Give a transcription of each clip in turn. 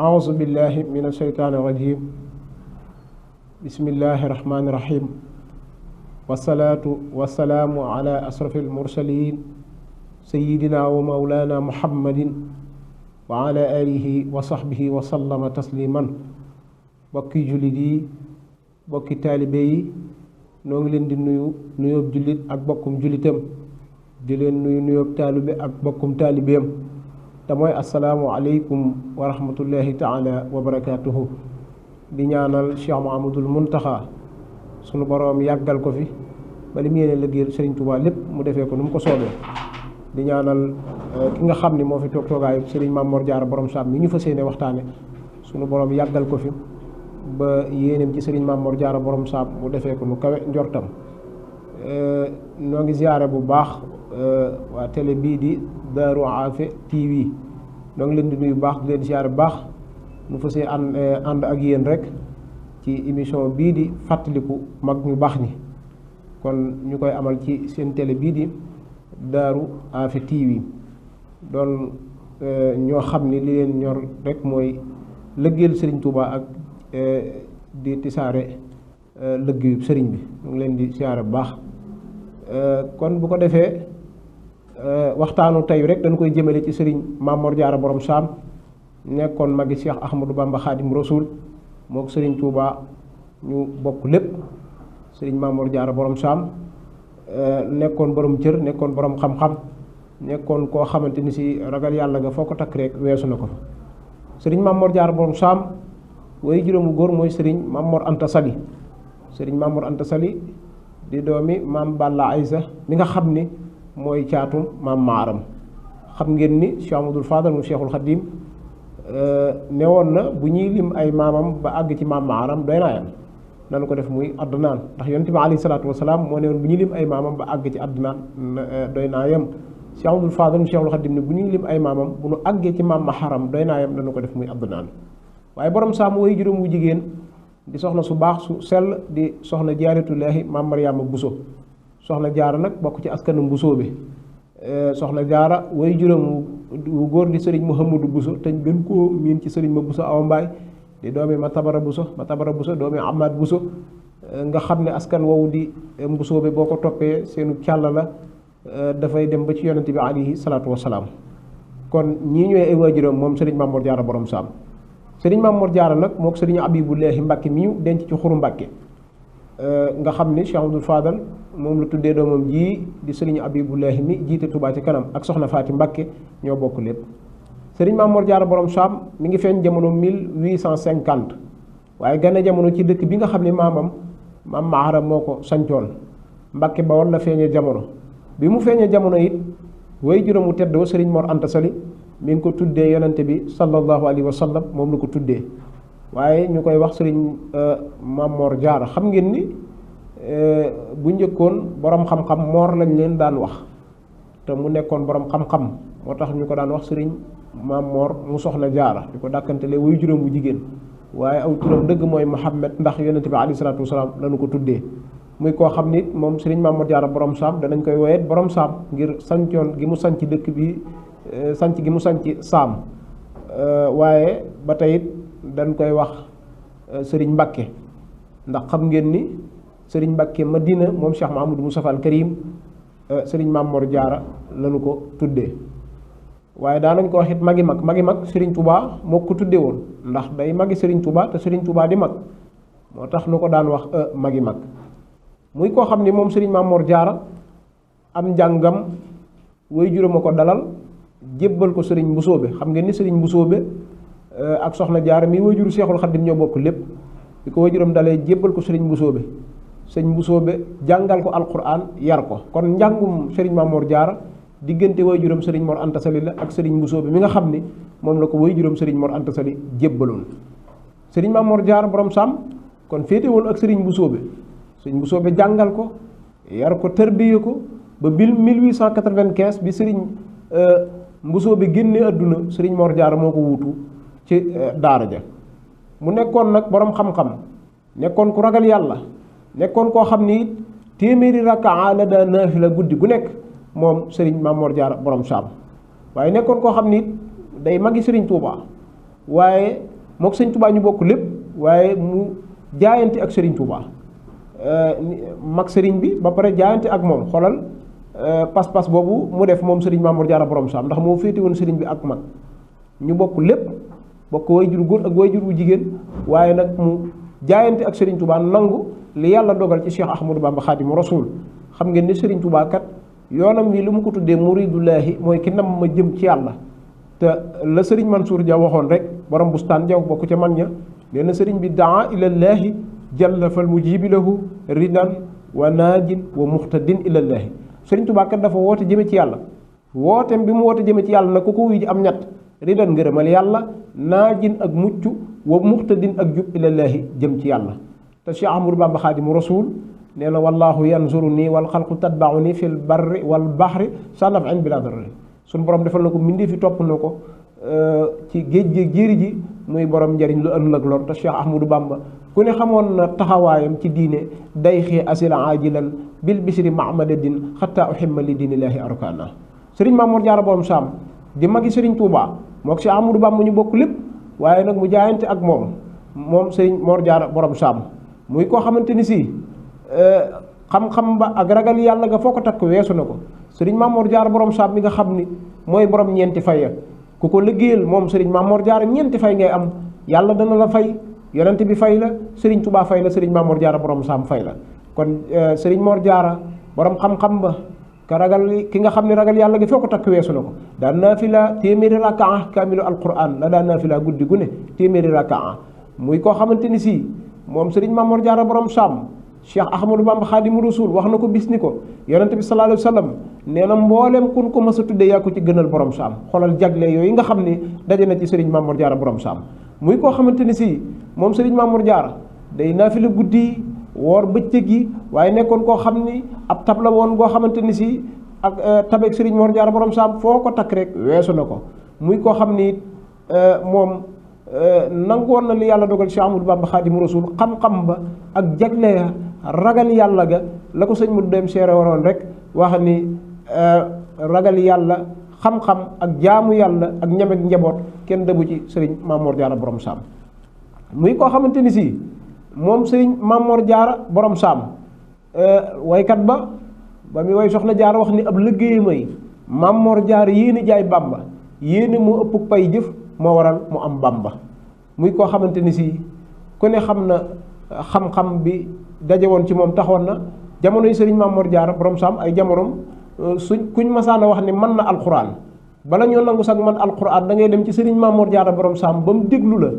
أعوذ بالله من الشيطان الرجيم بسم الله الرحمن الرحيم والصلاة والسلام على أشرف المرسلين سيدنا ومولانا محمد وعلى آله وصحبه وسلم تسليما bokki jullit yi bokki taalibe yi noo ngi leen di nuyu nuyoob jullit ak bokkum jullitam di leen nuyu nuyoob taalibe ak bokkum taalibeem te mooy asalaamu aleykum wa rahmatullahi taala wa barakaatuhu di ñaanal Cheikh Mouhamadoul Mountakha sunu boroom yàggal ko fi ba li mu yéene liggéeyal Sëriñ Tuubaa lépp mu defee ko nu mu ko soobee di ñaanal ki nga xam ni moo fi toog toogaayu Sëriñ Maam Mor Jaara borom saam mi ñu fas yéene waxtaane sunu boroom yàggal ko fi ba yéeneem ci Sëriñ Maam Mor Jaara borom saam mu defee ko nu kawe njortam noo ngi ziyaare bu baax waa télé bii di Daaru Aafe TV noo ngi leen di nuyu baax di leen ziyaare bu baax mu fas yéene ànd ak yéen rek ci émission bii di fàttaliku mag ñu baax ñi kon ñu koy amal ci seen télé bii di Daaru Aafe TV doon ñoo xam ni li leen ñor rek mooy lëggéeyal Sëriñ Tuubaa ak di tisaare lëggéeyu sëriñ bi mu ngi leen di siyaare bu baax kon bu ko defee waxtaanu tey rek dañ koy jëmale ci sëriñ Maam Mor Jaara borom saam nekkoon magi Cheikh Ahmadou Bamba Xaadim Rasuul mook sëriñ Tuubaa ñu bokk lépp sëriñ Maam Mor Jaara borom saam nekkoon borom cër nekkoon borom xam-xam nekkoon koo xamante ni si ragal yàlla nga foo ko takk rek weesu na ko fa sëriñ Maam Mor Jaara borom saam way juróomu góor mooy sëriñ Maam Mor Anta Sali sëriñ Maam Mor Anta Sali di doomi maam Balla Aysa mi nga xam ni mooy caatum maam Maaram xam ngeen ni Cheikh Amadou Fadal mu Cheikhul Khadim newoon na bu ñuy lim ay maamam ba àgg ci maam Maaram doy naa yam nanu ko def muy Adnaan ndax yonent bi alayhi salaatu wasalaam moo newoon bu ñuy lim ay maamam ba àgg ci Adnaan doy naa yam Cheikh Amadou Fadal mu Cheikhul Khadim ne bu ñuy lim ay maamam bu nu àggee ci maam Maharam doy naa yam nanu ko def muy Adnaan waaye borom saam way juróom wu jigéen di soxna su baax su sell di soxna jaaratullaahi maam Mariama Buso soxna jaara nag bokk ci askanu Buso bi soxna jaara way juróom wu góor di sëriñ Mouhamadou Buso te gën koo miin ci sëriñ ma Buso Awa Mbaay di doomi Matabara Buso doomi Amaat Buso nga xam ne askan woowu di Buso bi boo ko toppee seenu càlla la dafay dem ba ci yonente bi alayhi salaatu wasalaam kon ñii ñooy ay waajuram moom sëriñ Maam Mor Jaara borom saam sëriñ Maam Mor Jaara nag moo ko sëriñ Abibullahi Mbàkke mi ñu denc ci xuru Mbàkke nga xam ni Cheikh Abdoul Fadal moom la tuddee doomam ji di sëriñ Abibullahi mi jiite Touba ci kanam ak soxna Faati Mbàkke ñoo bokk lépp sëriñ Maam Mor Jaara borom saam mi ngi feeñ jamono 1850 waaye gane jamono ci dëkk bi nga xam ne maam Maaram moo ko sancoon Mbàkke Bawol la feeñee jamono bi mu feeñee jamono it way juróom wu tedd wa sëriñ Mor Anta Sali mi ngi ko tuddee yonente bi sallallahu alayhi wa sallam moom la ko tuddee waaye ñu koy wax sëriñ Maam Mor Jaara xam ngeen ni bu njëkkoon borom xam-xam moor lañ leen daan wax te mu nekkoon borom xam-xam moo tax ñu ko daan wax sëriñ Maam Mor mu soxna Jaara di ko dàkkantele way juróom bu jigéen waaye aw turam dëgg mooy Muhammad ndax yonente bi alayhi salaatu wasalaam lañu ko tuddee muy koo xam ni moom sëriñ Maam Mor Jaara borom saam danañ koy woyet borom saam ngir sancoon gi mu sanc dëkk bi sanc gi mu sanc saam waaye ba tey dañ koy wax sëriñ Mbàkke ndax xam ngeen ni sëriñ Mbàkke Madina moom Cheikh Mahamadou Moustapha al Karim sëriñ Maam Mor Jaara lañu ko tuddee waaye daanañ ko wax it magi mag sëriñ Touba moo ko tuddee woon ndax day magi sëriñ Touba te sëriñ Touba di mag moo tax nu ko daan wax magi mag muy koo xam ni moom sëriñ Maam Mor Jaara am njàngam way juróom a ko dalal jébbal ko sëriñ Mbusoobe xam ngeen ni sëriñ Mbusoobe ak soxna Jaara mi wajuru Seexul Xaddim ñoo bokk lépp bi ko wajuram dalee jébbal ko sëriñ Mbusoobe sëriñ Mbusoobe jàngal ko alquran yar ko kon njàngum sëriñ Maam Mor Jaara diggante wajuram sëriñ Mor Anta Sali la ak sëriñ Mbusoobe mi nga xam ni moom la ko wajuram sëriñ Mor Anta Sali jébbaloon sëriñ Maam Mor Jaara borom saam kon féete woon ak sëriñ Mbusoobe sëriñ Mbusoobe jàngal ko yar ko tërbiye ko ba 1895 bi sëriñ Mbusoobe génne àdduna sëriñ Mor Jaara moo ko wuutu ci daara ja mu nekkoon nag borom xam-xam nekkoon ku ragal yàlla nekkoon koo xam ni téeméeri rakkaa la daa naafila guddi gu nekk moom sëriñ Maam Mor Jaara borom saam waaye nekkoon koo xam ni day magi sëriñ Tuubaa waaye mook sëñ Touba ñu bokk lépp waaye mu jaayante ak sëriñ Touba mag sëriñ bi ba pare jaayante ak moom xoolal pas-pas boobu mu def moom sëriñ Mamour Diarra borom saam ndax moo féete woon sëriñ bi ak mag ñu bokk lépp bokk way jur góor ak way jur wu jigéen waaye nag mu jaayante ak sëriñ Touba nangu li yàlla dogal ci Cheikh Ahmadou Bamba Xaadimu Rasuul xam ngeen ni sëriñ Touba kat yoonam wi lu mu ko tuddee muridullaahi mooy ki nam ma jëm ci yàlla te la sëriñ Mansour Dia waxoon rek borom bustaan jaw bokk ca man ña nee na sëriñ bi daa ilallaahi jalla fal mujibi lahu ridan wa naajin wa muxtadin ilallaahi sëriñ Touba kat dafa woote jëme ci yàlla wooteem bi mu woote jëme ci yàlla nag ku ko wuyu ji am ñett ridan ngërëmal yàlla naajin ak mucc wa muxtadin ak jub ilallaahi jëm ci yàlla te Cheikh Ahmadou Bamba Xaadimu Rasuul nee na wallaahu yanzuru nii wal xalqu tatbaau nii fil barri wal baxri sa nafin bila darari suñu borom defal na ko mbindee fi topp na ko ci géej géej jéeri ji muy borom njariñ lu ëllëg lor te Cheikh Ahmadou Bamba ku ne xamoon na taxawaayam ci diine day xee asila ajilan bil bisri mahamadadin xatta uhimma li diinillaahi arkana sëriñ Mamour Diarra borom saam di magi sëriñ Touba mook Cheikh Ahmadou Bamba ñu bokk lépp waaye nag mu jaayante ak moom sëriñ Mor Diarra borom saam muy koo xamante ni si xam-xam ba ak ragal yàlla nga foo ko takk weesu na ko sëriñ Mamour Diarra borom saam mi nga xam ni mooy borom ñeenti fay ya ku ko liggéeyal moom sëriñ Mamour Diarra ñeenti fay ngay am yàlla dana la fay yonent bi fay la sëriñ Touba fay la sëriñ Mamour Diarra borom saam fay la kon sëriñ Mor Diarra borom xam-xam ba ka ragal ki nga xam ne ragal yàlla gi foo ko takk weesu na ko daan naafila téeméeri rakaa kaamilu alquran la daan naafila guddi gu ne téeméeri rakaa muy koo xamante ni si moom sëriñ Mamour Diarra borom saam Cheikh Ahmadou Bamba Xaadimu Rasuul wax na ko bis ni ko yonent bi sallallahu alayhi wa sallam nee na mbooleem kun ko mas a tudde yaa ko ci gënal borom saam xoolal jagle yooyu nga xam ni daje na ci sëriñ Mamour Diarra borom saam muy koo xamante ni si moom sëriñ Mamour Diarra day naafila guddi woor bëccëg yi waaye nekkoon koo xam ni ab tab la woon goo xamante ni si ak tabeeg sëriñ Mor Diarra borom saam foo ko takk rek weesu na ko muy koo xam ni moom nangoon na li yàlla dogal Cheikh Ahmadou Bamba Xaadimu Rasuul xam-xam ba ak jagle ya ragal yàlla ga la ko sëñ mu dem seere waroon rek wax ni ragal yàlla xam-xam ak jaamu yàlla ak ñamek njaboot kenn dëbu ci sëriñ Mamour Diarra borom saam muy koo xamante ni si moom sëriñ Mamour Diarra borom saam waykat ba muy way soxna Diarra wax ni ab liggéey may Mamour Diarra yéeni jaay Bamba yéeni moo ëpp pay jëf moo waral mu am Bamba muy koo xamante ni si ku ne xam na xam-xam bi daje woon ci moom taxoon na jamono yi sëriñ Mamour Diarra borom saam ay jamonoom kuñ masaana wax ni mën na alxuraan bala ñoo nangu sax man alxuraan da ngay dem ci sëriñ Mamour Diarra borom saam ba mu déglu la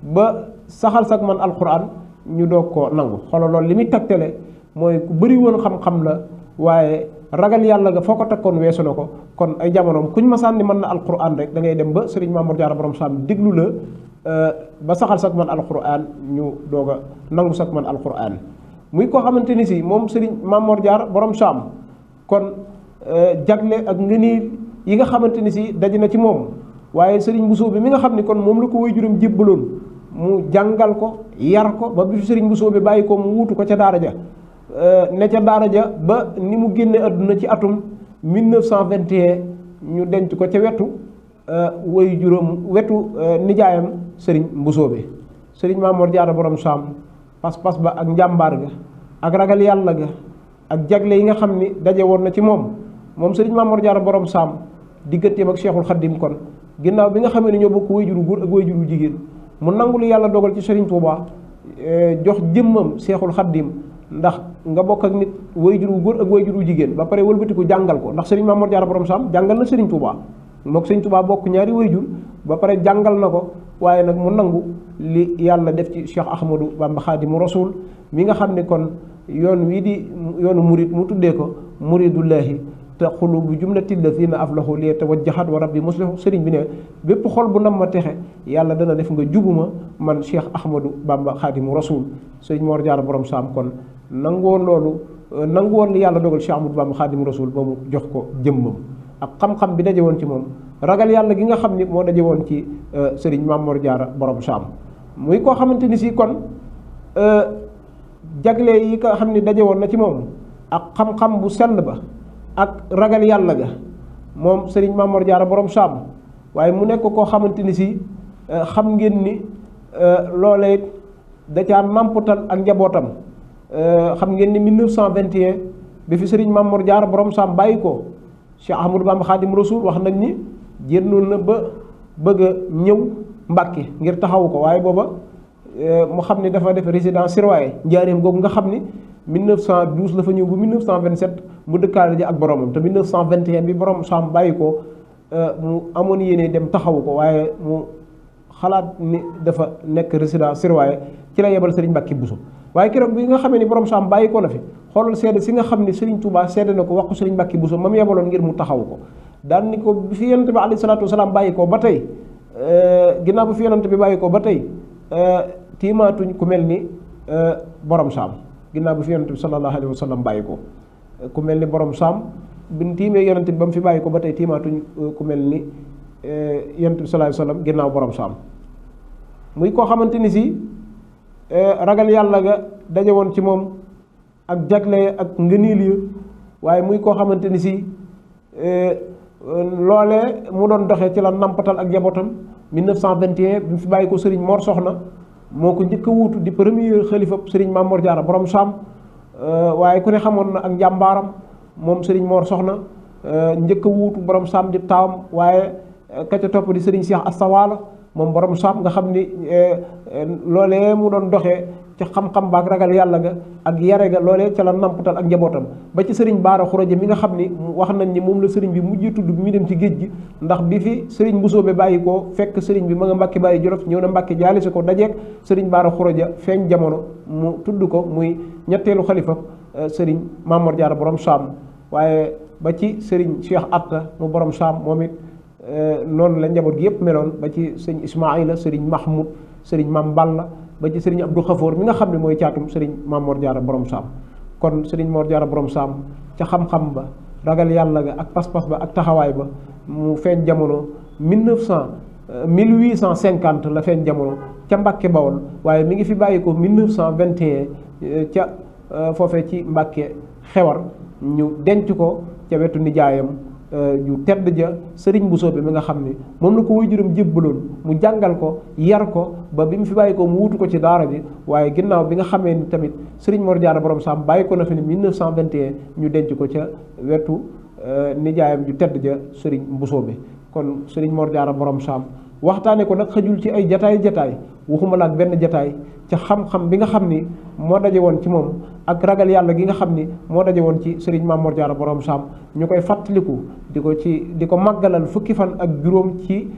ba saxal sax man alxuraan ñu doog koo nangu xoolal loolu li muy tagtale mooy ku bëri woon xam-xam la waaye ragal yàlla nga foo ko takkoon weesu na ko kon ay jamonoom kuñ masaan ni mën na alxuraan rek da ngay dem ba sëriñ Mamour Diarra borom saam déglu la ba saxal sax man alxuraan ñu doog a nangu sax man alxuraan muy koo xamante ni si moom sëriñ Mamour Diarra borom saam kon jagle ak ngëneel yi nga xamante ni si daj na ci moom waaye sëriñ Bousso bi mi nga xam ni kon moom la ko waajuram jébbaloon mu jàngal ko yar ko ba bi fi sëriñ Bousso bi bàyyi ko mu wuutu ko ca daara ja ne ca daara ja ba ni mu génne àdduna ci atum 1921 ñu denc ko ca wetu nijaayam sëriñ Bousso bi sëriñ Mamour Diarra borom saam pas-pas ba ak njàmbaar ga ak ragal yàlla ga ak jagle yi nga xam ni daje woon na ci moom sëriñ Mamour Diarra borom saam digganteem ak Cheikhul Khadim kon ginnaaw bi nga xamee ne ñoo bokk wayjuru góor ak wayjuru jigéen mu nangu lu yàlla dogal ci sëriñ Touba jox jëmmam Cheikhul Khadim ndax nga bokk ak nit wayjuru góor ak wayjuru jigéen ba pare wëlbatiku jàngal ko ndax sëriñ Mamour Diarra borom saam jàngal na sëriñ Touba mook sëriñ Touba bokk ñaari wayjur ba pare jàngal na ko waaye nag mu nangu li yàlla def ci Cheikh Ahmadou Bamba Xaadimu Rasuul mi nga xam ne kon yoon wii di yoonu murid mu tuddee ko muridullahi te xulu bu jumlati lazina aflahu li tawajjahat wa rabbi muslihu sëriñ bi ne bépp xol bu nam ma texe yàlla dana def nga jubuma man Cheikh Ahmadou Bamba Xaadimu Rasuul sëriñ Mor Diarra borom saam kon nangoon loolu nangoon li yàlla dogal Cheikh Ahmadou Bamba Xaadimu Rasuul ba mu jox ko jëmmam ak xam-xam bi daje woon ci moom ragal yàlla gi nga xam ni moo daje woon ci sëriñ Mamour Diarra borom saam muy koo xamante ni si kon jagle yi nga xam ni daje woon na ci moom ak xam-xam bu sell ba ak ragal yàlla ga moom sëriñ Mamour Diarra borom saam waaye mu nekk koo xamante ni si xam ngeen ni loolee da caa namputal ak njabootam. xam ngeen ni 1921 bi fi sëriñ Mame Mor Diarra borom Sam bàyyi ko Cheikh Ahmadou Bamba Khadim Rasoul wax nañ ni génnoon na ba bëgg a ñëw Mbàkke ngir taxawu ko waaye booba mu xam ni dafa def résidence surveillée njaareem googu nga xam ni 1912 la fa ñëw ba 1927 mu dëkkaale ji ak boromam te 1921 bi borom Sam bàyyi ko mu amoon yéene dem taxawu ko waaye mu xalaat ni dafa nekk résidence surveillée ci la yebal Serigne Mbacke Bousso waaye keroog bi nga xamee ni borom Sam bàyyi ko na fi xoolal seede si nga xam ni Serigne Touba seede na ko wax ko Serigne Mbacke Bousso ma mu yebaloon ngir mu taxawu ko daan ni ko bi fi yonent bi alayhi salaatu wasalaam bàyyi ko ba tey ginnaaw bi fi yonent bi bàyyi ko ba tey tiimaatuñ ku mel ni borom Sam ginnaaw bi fi yonent bi sallallahu alayhi wa sallam bàyyi ko ku mel ni borom Sam bi ñu tiimee yonent bi ba mu fi bàyyi ko ba tey tiimaatuñ ku mel ni yonent bi sallallahu alayhi wa sallam ginnaaw borom Sam muy koo xamante ni si ragal yàlla ga daje woon ci moom ak jagle ak ngëniil yi waaye muy koo xamante ni si loolee mu doon doxee ci la nampatal ak njabootam 1921 bi mu fi bàyyi ko Serigne Mor Soxna moo ko njëkk a wuutu di premier xalifa Serigne Mame Mor Diarra borom Sam waaye ku ne xamoon na ak njàmbaaram moom Serigne Mor Soxna njëkk a wuutu borom Sam di taawam waaye ka ca topp di Serigne Cheikh Asta Walo moom borom Sam nga xam ni loolee mu doon doxee ci xam-xam ba ak ragal yàlla ga ak yare ga loolee ca la nampatal ak njabootam ba ci Serigne Bara Khourédia mi nga xam ni wax nañ ni moom la Serigne bi mujj tudd bi muy dem ci géej gi ndax bi fi Serigne Mbusoobe bàyyi ko fekk Serigne bi ma nga Mbàkke bàyyi Jolof ñëw na Mbàkke jaali si ko dajeeg Serigne Bara Khourédia feeñ jamono mu tudd ko muy ñetteelu xalifa Serigne Mame Mor Diarra borom Sam waaye ba ci Serigne Cheikh Atta mu borom Sam moom it noonu la njaboot gi yëpp meloon ba ci sëñ Ismaïla Serigne Mahmoud Serigne Mame Balla ba ci Serigne Abdou Khafour mi nga xam ne mooy caatum Serigne Mame Mor Diarra borom Sam kon Serigne Mor Diarra borom Sam ca xam-xam ba ragal yàlla ga ak pas-pas ba ak taxawaay ba mu feeñ jamono 1850 la feeñ jamono ca Mbàkke Bawol waaye mi ngi fi bàyyi ko 1921 ca foofee ci Mbàkke Xewar ñu denc ko ca wetu nijaayam ju tedd ja Serigne Bousso bi mi nga xam ni moom la ko waajuram jébbaloon mu jàngal ko yar ko ba bi mu fi bàyyi ko mu wutu ko ci daara ji waaye ginnaaw bi nga xamee ni tamit Serigne Mor Diarra borom Sam bàyyi ko na fi ni 1921 ñu denc ko ca wetu nijaayam ju tedd ja Serigne Bousso bi kon Serigne Mor Diarra borom Sam waxtaane ko nag xëjul ci ay jataay waxuma la ak benn jataay ca xam-xam bi nga xam ni moo daje woon ci moom ak ragal yàlla gi nga xam ni moo daje woon ci Serigne Mame Mor Diarra borom Sam ñu koy fàttaliku di ko màggalal fukki fan ak juróom ci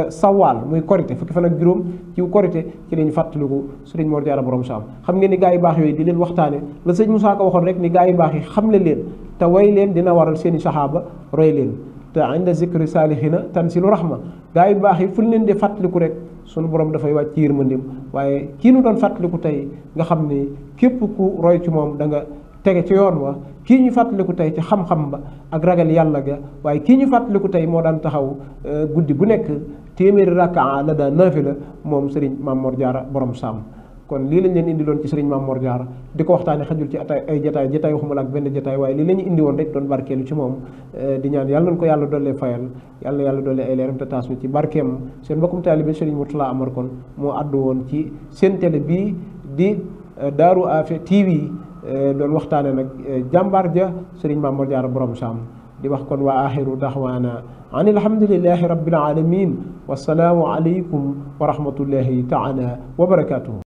sawaal muy korité fukki fan ak juróom ci korité ci lañu fàttaliku Serigne Mor Diarra borom Sam xam ngeen ni gaa yu baax yooyu di leen waxtaane la sëñ Moussa Ka waxoon rek ni gaa yu baax yi xamle leen te way leen dina waral seeni saxaaba roy leen te inda zikri saalihina tanzilu rahma gaa yu baax yi fu ñu leen di fàttaliku rek sunu borom dafay wàcc ci yërmandeem waaye kii nu doon fàttaliku tey nga xam ni képp ku roy ci moom da nga tege ci yoon wa kii ñu fàttaliku tey ci xam-xam ba ak ragal yàlla ga waaye kii ñu fàttaliku tey moo daan taxaw guddi gu nekk téeméeri rakkaa la daan naafila moom Serigne Mame Mor Diarra borom Sam kon lii lañ leen indi loon ci Serigne Mame Mor Diarra di ko waxtaane xajul ci ay jataay waxuma la ak benn jataay waaye lii la ñu indi woon rek doon barkeelu ci moom di ñaan yàlla nañ ko yàlla dollee fayal yàlla dollee ay leeram te taas mi ci barkeem seen mbokkum taalibe Serigne Mourtala Amar kon moo àddu woon ci seen télé bii di Darou Afia TV doon waxtaane nag jàmbaar ja Serigne Mame Mor Diarra borom Sam di wax kon wa axiru daxwaana an alhamdulillahi rabbil alamin wasalaamu aleykum wa rahmatullahi taala wa barakatuhu